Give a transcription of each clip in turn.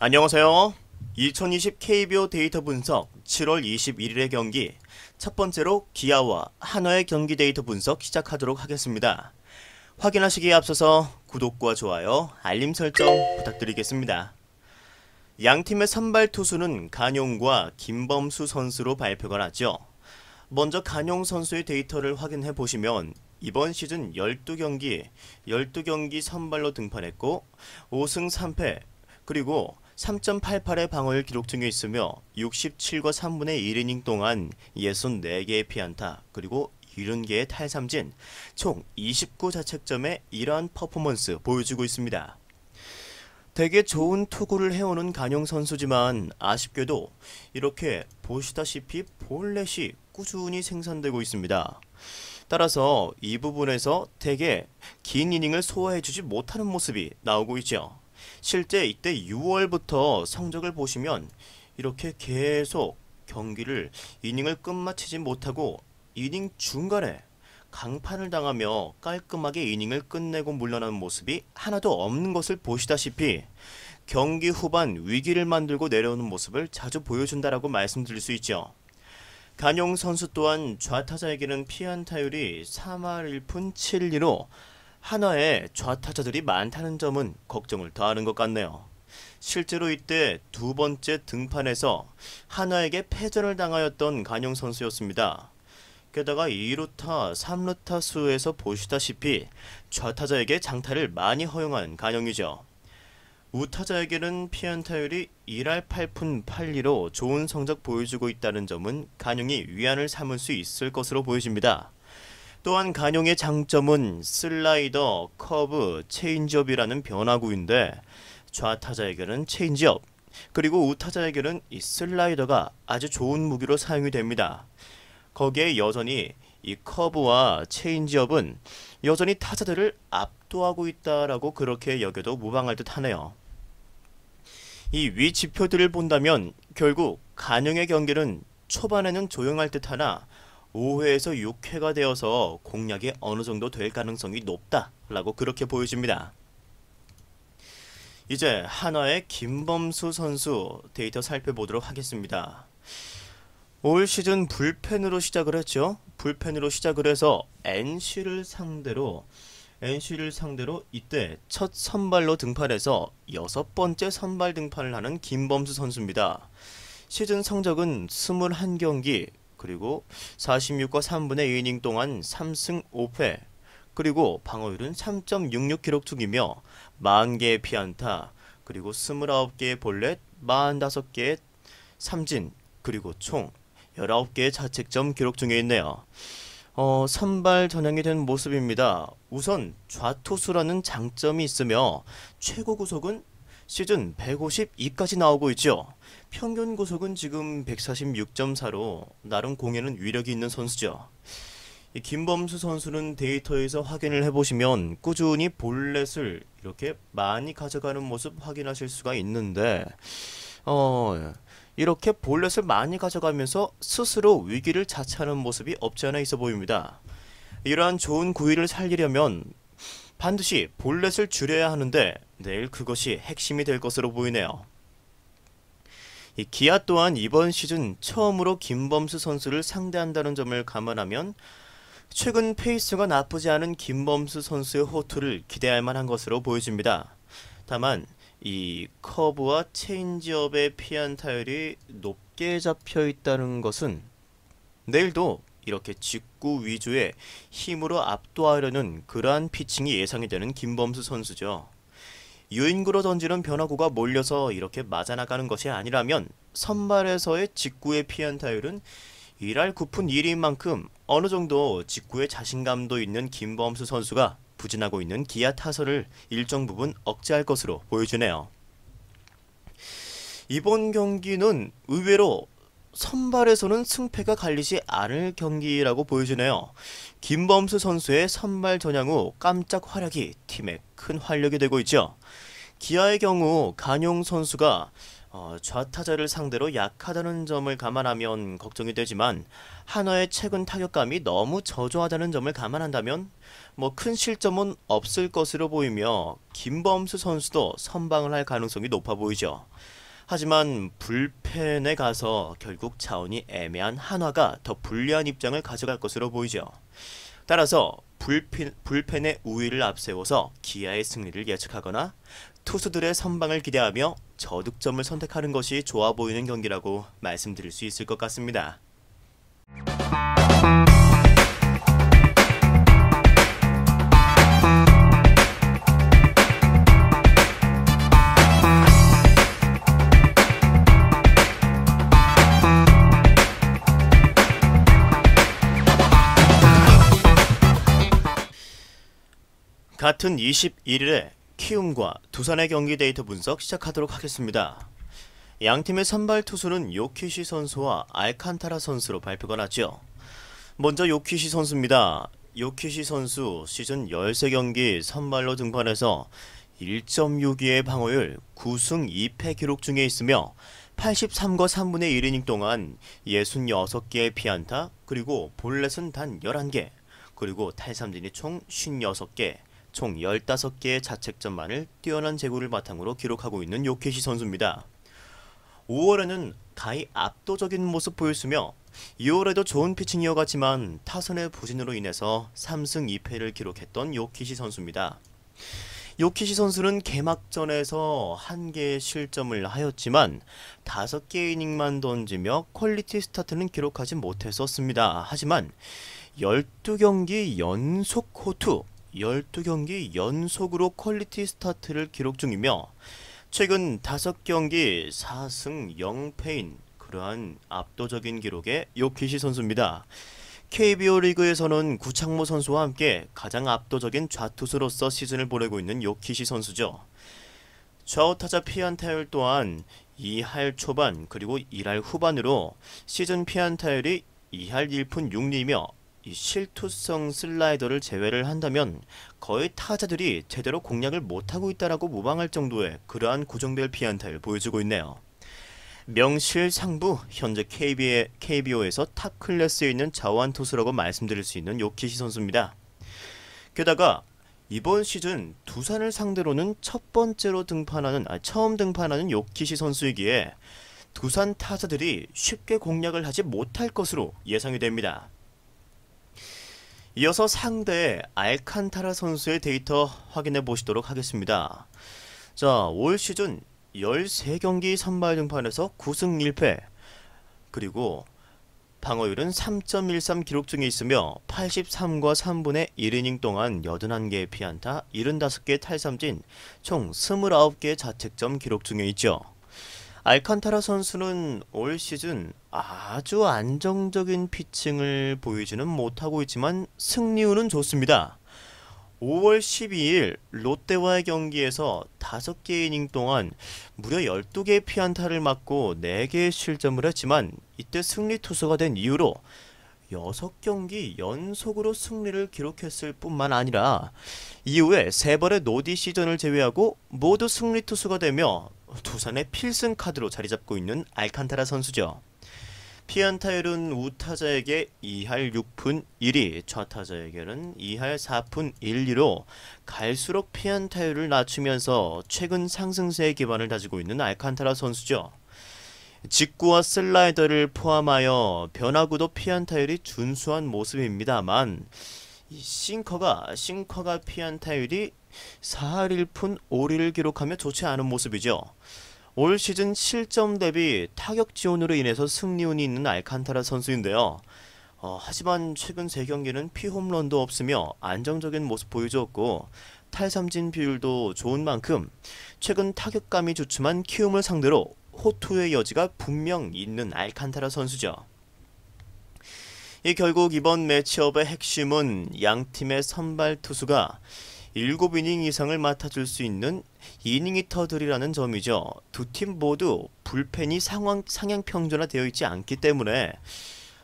안녕하세요. 2020 KBO 데이터 분석 7월 21일의 경기 첫 번째로 기아와 한화의 경기 데이터 분석 시작하도록 하겠습니다. 확인하시기에 앞서서 구독과 좋아요, 알림 설정 부탁드리겠습니다. 양팀의 선발 투수는 간용과 김범수 선수로 발표가 났죠. 먼저 간용 선수의 데이터를 확인해 보시면 이번 시즌 12경기 선발로 등판했고 5승 3패 그리고 3.88의 방어율 기록 중에 있으며 67과 3분의 1이닝 동안 64개의 피안타 그리고 70개의 탈삼진 총 29자책점의 이러한 퍼포먼스 보여주고 있습니다. 되게 좋은 투구를 해오는 간용 선수지만 아쉽게도 이렇게 보시다시피 볼넷이 꾸준히 생산되고 있습니다. 따라서 이 부분에서 되게 긴 이닝을 소화해주지 못하는 모습이 나오고 있죠. 실제 이때 6월부터 성적을 보시면 이렇게 계속 경기를 이닝을 끝마치지 못하고 이닝 중간에 강판을 당하며 깔끔하게 이닝을 끝내고 물러나는 모습이 하나도 없는 것을 보시다시피 경기 후반 위기를 만들고 내려오는 모습을 자주 보여준다라고 말씀드릴 수 있죠. 간용 선수 또한 좌타자에게는 피안타율이 3할 1푼 7리로 한화에 좌타자들이 많다는 점은 걱정을 더하는 것 같네요. 실제로 이때 두 번째 등판에서 한화에게 패전을 당하였던 간용 선수였습니다. 게다가 2루타, 3루타 수에서 보시다시피 좌타자에게 장타를 많이 허용한 간용이죠. 우타자에게는 피안타율이 1할 8푼 8리로 좋은 성적 보여주고 있다는 점은 간용이 위안을 삼을 수 있을 것으로 보여집니다. 또한 간용의 장점은 슬라이더, 커브, 체인지업이라는 변화구인데 좌타자에게는 체인지업, 그리고 우타자에게는 이 슬라이더가 아주 좋은 무기로 사용이 됩니다. 거기에 여전히 이 커브와 체인지업은 여전히 타자들을 압도하고 있다라고 그렇게 여겨도 무방할 듯 하네요. 이 위 지표들을 본다면 결국 간용의 경기는 초반에는 조용할 듯 하나 5회에서 6회가 되어서 공략이 어느 정도 될 가능성이 높다라고 그렇게 보여집니다. 이제 한화의 김범수 선수 데이터 살펴보도록 하겠습니다. 올 시즌 불펜으로 시작을 했죠. 불펜으로 시작을 해서 NC를 상대로 이때 첫 선발로 등판해서 6번째 선발 등판을 하는 김범수 선수입니다. 시즌 성적은 21경기 그리고 46과 3분의 2이닝 동안 3승 5패 그리고 방어율은 3.66 기록 중이며 40개의 피안타 그리고 29개의 볼넷 45개의 삼진 그리고 총 19개의 자책점 기록 중에 있네요. 선발 전향이 된 모습입니다. 우선 좌투수라는 장점이 있으며 최고 구속은 시즌 152까지 나오고 있죠. 평균 구속은 지금 146.4로 나름 공에는 위력이 있는 선수죠. 이 김범수 선수는 데이터에서 확인을 해보시면 꾸준히 볼넷을 이렇게 많이 가져가는 모습 확인하실 수가 있는데 이렇게 볼넷을 많이 가져가면서 스스로 위기를 자처하는 모습이 없지 않아 있어 보입니다. 이러한 좋은 구위를 살리려면 반드시 볼넷을 줄여야 하는데 내일 그것이 핵심이 될 것으로 보이네요. 이 기아 또한 이번 시즌 처음으로 김범수 선수를 상대한다는 점을 감안하면 최근 페이스가 나쁘지 않은 김범수 선수의 호투를 기대할 만한 것으로 보여집니다. 다만 이 커브와 체인지업의 피안타율이 높게 잡혀 있다는 것은 내일도 이렇게 직구 위주의 힘으로 압도하려는 그러한 피칭이 예상이 되는 김범수 선수죠. 유인구로 던지는 변화구가 몰려서 이렇게 맞아나가는 것이 아니라면 선발에서의 직구의 피안타율은 1할 9푼 1인 만큼 어느 정도 직구에 자신감도 있는 김범수 선수가 부진하고 있는 기아 타선을 일정 부분 억제할 것으로 보여주네요. 이번 경기는 의외로 선발에서는 승패가 갈리지 않을 경기라고 보여주네요. 김범수 선수의 선발 전향 후 깜짝 활약이 팀에 큰 활력이 되고 있죠. 기아의 경우 간용 선수가 좌타자를 상대로 약하다는 점을 감안하면 걱정이 되지만 한화의 최근 타격감이 너무 저조하다는 점을 감안한다면 큰 실점은 없을 것으로 보이며 김범수 선수도 선방을 할 가능성이 높아 보이죠. 하지만 불펜에 가서 결국 자원이 애매한 한화가 더 불리한 입장을 가져갈 것으로 보이죠. 따라서 불펜의 우위를 앞세워서 기아의 승리를 예측하거나 투수들의 선방을 기대하며 저득점을 선택하는 것이 좋아 보이는 경기라고 말씀드릴 수 있을 것 같습니다. 같은 21일에 키움과 두산의 경기 데이터 분석 시작하도록 하겠습니다. 양팀의 선발 투수는 요키시 선수와 알칸타라 선수로 발표가 났죠. 먼저 요키시 선수입니다. 요키시 선수 시즌 13경기 선발로 등판해서 1.62의 방어율, 9승 2패 기록 중에 있으며 83과 3분의 1이닝 동안 66개의 피안타, 그리고 볼넷은 단 11개, 그리고 탈삼진이 총 56개, 총 15개의 자책점만을 뛰어난 제구를 바탕으로 기록하고 있는 요키시 선수입니다. 5월에는 가히 압도적인 모습 보였으며 2월에도 좋은 피칭 이어갔지만 타선의 부진으로 인해서 3승 2패를 기록했던 요키시 선수입니다. 요키시 선수는 개막전에서 1개의 실점을 하였지만 5개 이닝만 던지며 퀄리티 스타트는 기록하지 못했었습니다. 하지만 12경기 연속 호투, 12경기 연속으로 퀄리티 스타트를 기록 중이며 최근 5경기 4승 0패인 그러한 압도적인 기록의 요키시 선수입니다. KBO 리그에서는 구창모 선수와 함께 가장 압도적인 좌투수로서 시즌을 보내고 있는 요키시 선수죠. 좌우타자 피안타율 또한 2할 초반 그리고 1할 후반으로 시즌 피안타율이 2할 1푼 6리며 이 실투성 슬라이더를 제외를 한다면 거의 타자들이 제대로 공략을 못하고 있다라고 무방할 정도의 그러한 고정별 피안타를 보여주고 있네요. 명실상부 현재 KBO에서 탑 클래스에 있는 좌완 투수라고 말씀드릴 수 있는 요키시 선수입니다. 게다가 이번 시즌 두산을 상대로는 처음 등판하는 요키시 선수이기에 두산 타자들이 쉽게 공략을 하지 못할 것으로 예상이 됩니다. 이어서 상대 알칸타라 선수의 데이터 확인해 보시도록 하겠습니다. 자, 올 시즌 13경기 선발 등판에서 9승 1패, 그리고 방어율은 3.13 기록 중에 있으며 83과 3분의 1이닝 동안 81개의 피안타, 75개의 탈삼진, 총 29개의 자책점 기록 중에 있죠. 알칸타라 선수는 올 시즌 아주 안정적인 피칭을 보이지는 못하고 있지만 승리운은 좋습니다. 5월 12일 롯데와의 경기에서 5개 이닝 동안 무려 12개의 피안타를 맞고 4개의 실점을 했지만 이때 승리 투수가 된 이후로 6경기 연속으로 승리를 기록했을 뿐만 아니라 이후에 3번의 노디 시즌을 제외하고 모두 승리 투수가 되며 두산의 필승 카드로 자리잡고 있는 알칸타라 선수죠. 피안타율은 우타자에게 2할 6푼 1리, 좌타자에게는 2할 4푼 1리로 갈수록 피안타율을 낮추면서 최근 상승세의 기반을 다지고 있는 알칸타라 선수죠. 직구와 슬라이더를 포함하여 변화구도 피안타율이 준수한 모습입니다만 이 싱커가 피안타율이 4할 1푼 5리를 기록하며 좋지 않은 모습이죠. 올 시즌 실점 대비 타격 지원으로 인해서 승리운이 있는 알칸타라 선수인데요. 하지만 최근 3경기는 피홈런도 없으며 안정적인 모습 보여주었고 탈삼진 비율도 좋은 만큼 최근 타격감이 좋지만 키움을 상대로 호투의 여지가 분명 있는 알칸타라 선수죠. 결국 이번 매치업의 핵심은 양팀의 선발 투수가 7이닝 이상을 맡아줄 수 있는 이닝 히터들이라는 점이죠. 두 팀 모두 불펜이 상향 평준화되어 있지 않기 때문에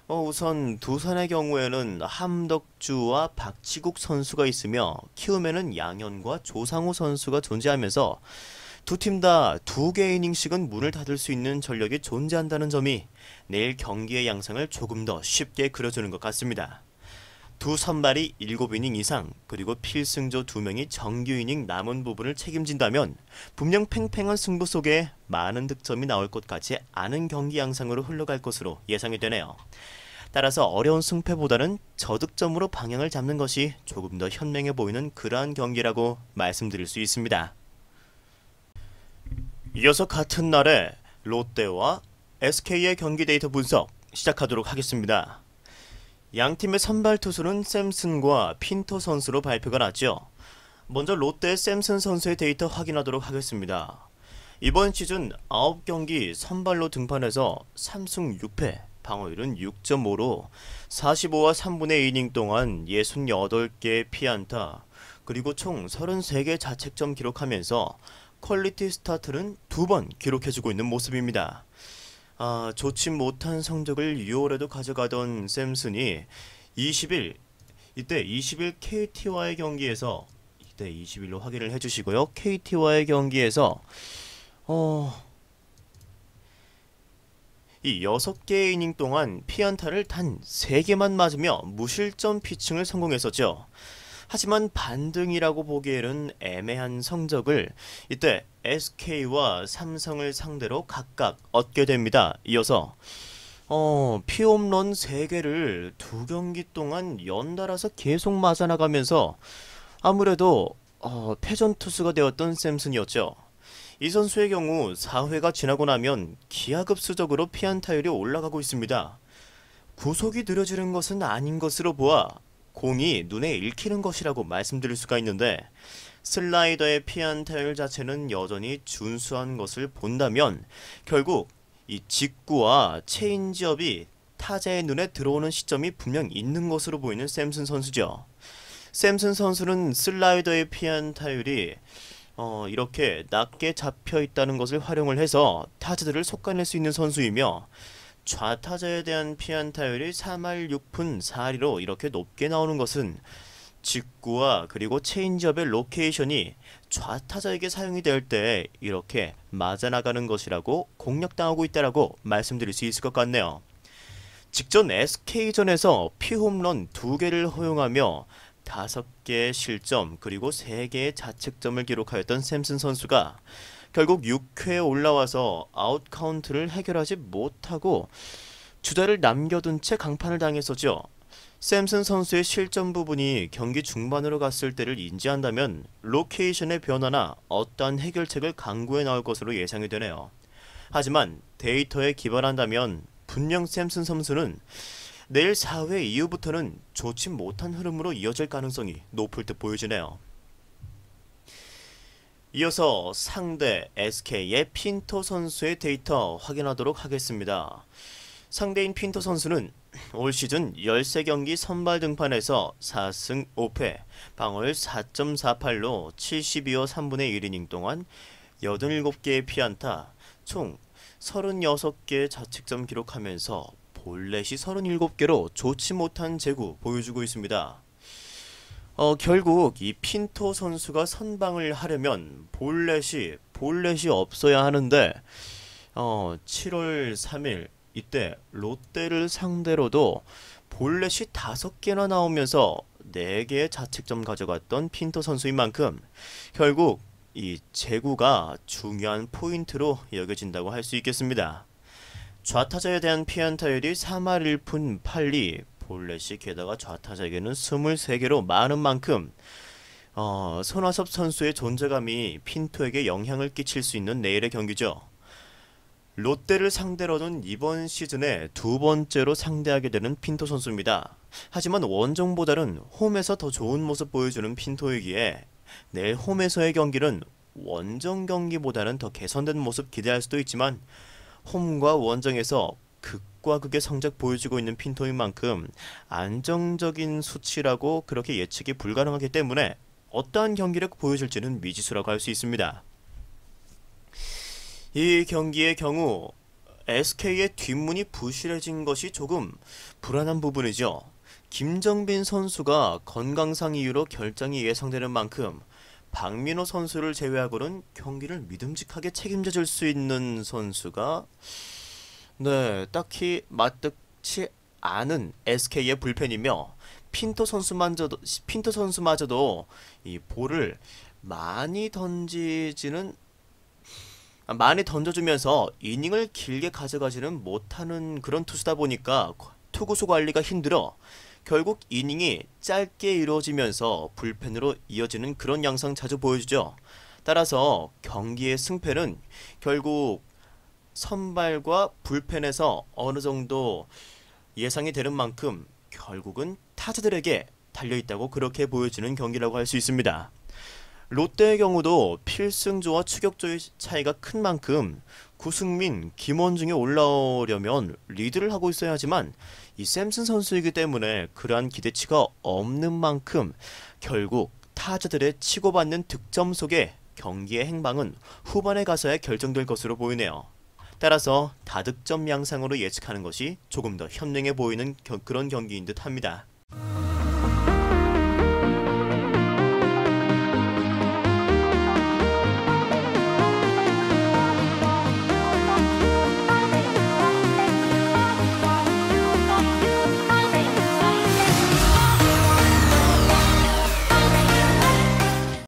우선 두산의 경우에는 함덕주와 박지국 선수가 있으며 키움에는 양현과 조상우 선수가 존재하면서 두 팀 다 2개 이닝씩은 문을 닫을 수 있는 전력이 존재한다는 점이 내일 경기의 양상을 조금 더 쉽게 그려주는 것 같습니다. 두 선발이 7이닝 이상 그리고 필승조 2명이 정규 이닝 남은 부분을 책임진다면 분명 팽팽한 승부 속에 많은 득점이 나올 것 같지 않은 경기 양상으로 흘러갈 것으로 예상이 되네요. 따라서 어려운 승패보다는 저득점으로 방향을 잡는 것이 조금 더 현명해 보이는 그러한 경기라고 말씀드릴 수 있습니다. 이어서 같은 날에 롯데와 SK의 경기 데이터 분석 시작하도록 하겠습니다. 양팀의 선발 투수는 샘슨과 핀토 선수로 발표가 났죠. 먼저 롯데의 샘슨 선수의 데이터 확인하도록 하겠습니다. 이번 시즌 9경기 선발로 등판해서 3승 6패, 방어율은 6.5로 45와 3분의 2이닝 동안 68개의 피안타, 그리고 총 33개 자책점 기록하면서 퀄리티 스타트는 2번 기록해주고 있는 모습입니다. 좋지 못한 성적을 6월에도 가져가던 샘슨이 20일 KT와의 경기에서 이때 20일로 확인을 해주시고요. KT와의 경기에서 이 6개의 이닝 동안 피안타를 단 3개만 맞으며 무실점 피칭을 성공했었죠. 하지만 반등이라고 보기에는 애매한 성적을 이때 SK와 삼성을 상대로 각각 얻게 됩니다. 이어서 피홈런 3개를 2경기 동안 연달아서 계속 맞아나가면서 아무래도 패전 투수가 되었던 샘슨이었죠. 이 선수의 경우 4회가 지나고 나면 기하급수적으로 피안타율이 올라가고 있습니다. 구속이 느려지는 것은 아닌 것으로 보아 공이 눈에 읽히는 것이라고 말씀드릴 수가 있는데, 슬라이더의 피안타율 자체는 여전히 준수한 것을 본다면 결국 이 직구와 체인지업이 타자의 눈에 들어오는 시점이 분명 있는 것으로 보이는 샘슨 선수죠. 샘슨 선수는 슬라이더의 피안타율이 이렇게 낮게 잡혀 있다는 것을 활용을 해서 타자들을 속아낼 수 있는 선수이며, 좌타자에 대한 피안타율이 3할 6푼 4리로 이렇게 높게 나오는 것은 직구와 그리고 체인지업의 로케이션이 좌타자에게 사용이 될 때 이렇게 맞아나가는 것이라고 공략당하고 있다라고 말씀드릴 수 있을 것 같네요. 직전 SK전에서 피홈런 2개를 허용하며 5개의 실점 그리고 3개의 자책점을 기록하였던 샘슨 선수가 결국 6회에 올라와서 아웃카운트를 해결하지 못하고 주자를 남겨둔 채 강판을 당했었죠. 샘슨 선수의 실점 부분이 경기 중반으로 갔을 때를 인지한다면 로케이션의 변화나 어떠한 해결책을 강구해 나올 것으로 예상이 되네요. 하지만 데이터에 기반한다면 분명 샘슨 선수는 내일 4회 이후부터는 좋지 못한 흐름으로 이어질 가능성이 높을 듯 보여지네요. 이어서 상대 SK의 핀토 선수의 데이터 확인하도록 하겠습니다. 상대인 핀토 선수는 올 시즌 13경기 선발 등판에서 4승 5패, 방어율 4.48로 72와 3분의 1이닝 동안 87개의 피안타, 총 36개의 자책점 기록하면서 볼넷이 37개로 좋지 못한 제구 보여주고 있습니다. 결국 이 핀토 선수가 선방을 하려면 볼넷이 없어야 하는데 7월 3일 이때 롯데를 상대로도 볼넷이 5개나 나오면서 4개의 자책점 가져갔던 핀토 선수인 만큼 결국 이 제구가 중요한 포인트로 여겨진다고 할 수 있겠습니다. 좌타자에 대한 피안타율이 3할 1푼 8리, 볼넷이 게다가 좌타자에게는 23개로 많은 만큼 손아섭 선수의 존재감이 핀토에게 영향을 끼칠 수 있는 내일의 경기죠. 롯데를 상대로는 이번 시즌에 2번째로 상대하게 되는 핀토 선수입니다. 하지만 원정보다는 홈에서 더 좋은 모습 보여주는 핀토이기에 내일 홈에서의 경기는 원정 경기보다는 더 개선된 모습 기대할 수도 있지만, 홈과 원정에서 극과 극의 성적 보여주고 있는 핀토인 만큼 안정적인 수치라고 그렇게 예측이 불가능하기 때문에 어떠한 경기력 보여줄지는 미지수라고 할 수 있습니다. 이 경기의 경우 SK의 뒷문이 부실해진 것이 조금 불안한 부분이죠. 김정빈 선수가 건강상 이유로 결장이 예상되는 만큼 박민호 선수를 제외하고는 경기를 믿음직하게 책임져 줄 수 있는 선수가 딱히 맞득치 않은 SK의 불펜이며 핀토 선수마저도 이 볼을 많이 던지지는 많이 던져주면서 이닝을 길게 가져가지는 못하는 그런 투수다 보니까 투구수 관리가 힘들어 결국 이닝이 짧게 이루어지면서 불펜으로 이어지는 그런 양상 자주 보여주죠. 따라서 경기의 승패는 결국 선발과 불펜에서 어느 정도 예상이 되는 만큼 결국은 타자들에게 달려있다고 그렇게 보여지는 경기라고 할 수 있습니다. 롯데의 경우도 필승조와 추격조의 차이가 큰 만큼 구승민, 김원중이 올라오려면 리드를 하고 있어야 하지만 이 샘슨 선수이기 때문에 그러한 기대치가 없는 만큼 결국 타자들의 치고받는 득점 속에 경기의 행방은 후반에 가서야 결정될 것으로 보이네요. 따라서 다득점 양상으로 예측하는 것이 조금 더 현명해 보이는 그런 경기인 듯 합니다.